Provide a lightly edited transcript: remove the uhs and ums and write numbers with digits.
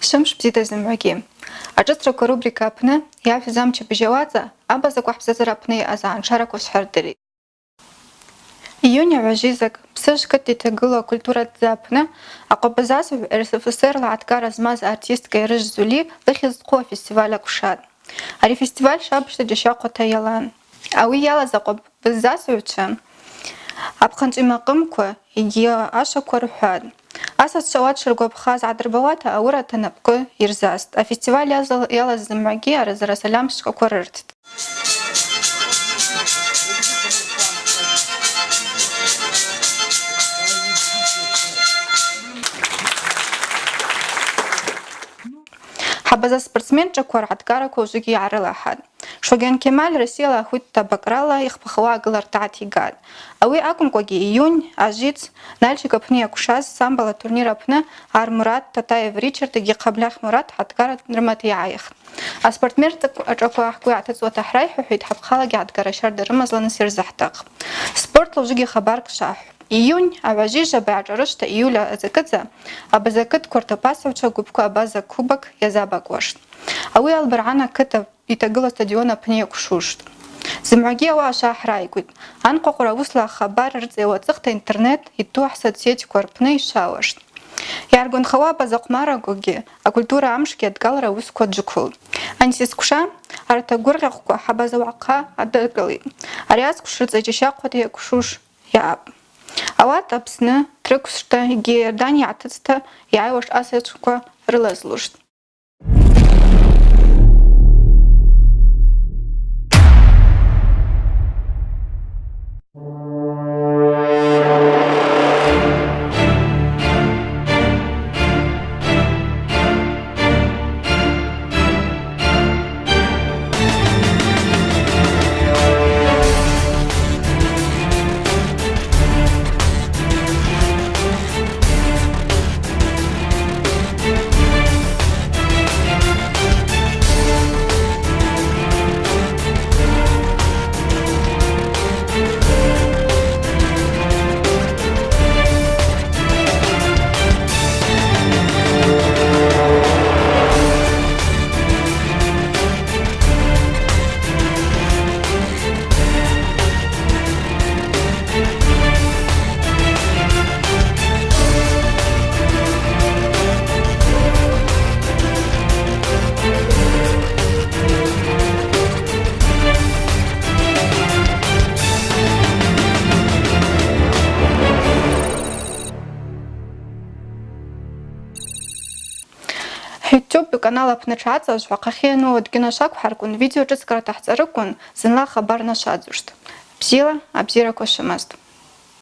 Шымш бзита зымгӏвагьи. Ашӏыцраква рубрика апны йафыз амча бжьауадза абазаква хӏбзазара апны азгӏаншараква швхӏырдыритӏ. Июнь агӏважвизак Псыж кыт йтагыла акультура тдзы апны акъвабызасыгӏв РСФСР-ла гӏаткӏара змаз артистка Йрыжв Зули лыхьыз-хъвы афестиваль акӏвшатӏ. Ари фестиваль швабыжта джьащахъвата йалан. Ауи йалаз акъвабызасыгӏвчва апхъанчӏвимакъымква йгьи ашваква рхӏватӏ. Асасчва ауат шыргвапхаз гӏадырбауата ауырата напӏкӏы йырзастӏ. Афестиваль йалаз зымгӏвагьи аразара-сальам швкъаква рырттӏ. Хӏабаза спортсменчӏаква ргӏаткӏараква ужвыгьи йгӏарылахӏатӏ. Шогьан Кемаль Россияла ахвитта бакӏрала йхпахуа агыларта гӏатигатӏ. Ауи акӏвымкӏвагьи июнь ажвиц Нальчик апны йакӏвшаз самбола турнир апны Армурат Татаев Ричард йгьи Къабльах Мурат гӏаткӏара рымата йгӏайхтӏ. Аспортсменчӏаква хӏгвы йгӏатыцӏуата хӏрайхӏвахӏвитӏ хӏапхъалагьи гӏаткӏара щарда рымазланыс йырзыхӏтахпӏ. Спортла ужвыгьи хабаркӏ швахӏхӏвпӏ. Июнь агӏважви жаба йгӏашӏарышвта июля азакӏыдза абазакыт квартапасовчва гвыпква абаза кубок йазабакӏуаштӏ. Ауи Албыргӏана кыт йтагыла стадион апны йакӏвшуштӏ. Зымгӏвагьи ауаъа швгӏахӏрайгвитӏ. Анхъвакъвра уысла хабар рыцӏайуа ацӏыхта интернет йту хӏсоцсетьква рпны йшвауаштӏ. Йгӏаргванхауа абазакъвмараквагьи акультура амшгьи адгалра уысква джвыквылтӏ. Ансисквша арат агвыргъьахъвква хӏабаза уагӏахъа адыркӏылитӏ. Ари ацӏквш рыцӏа джьащахъвата йакӏвшуш йаъапӏ. Ауат Апсны, Трыквшта йгьи Йордания гӏатыцӏта йгӏайуаш асачвква рылазлуштӏ. YouTube канал апны тшгӏацӏажвхӏва ахъахьы йану дгьынашваквхӏарквын видео шӏыцкӏарата хӏцӏарыквын зынла хабар нашвадзуштӏ. Бзила, абзираква швымазтӏ.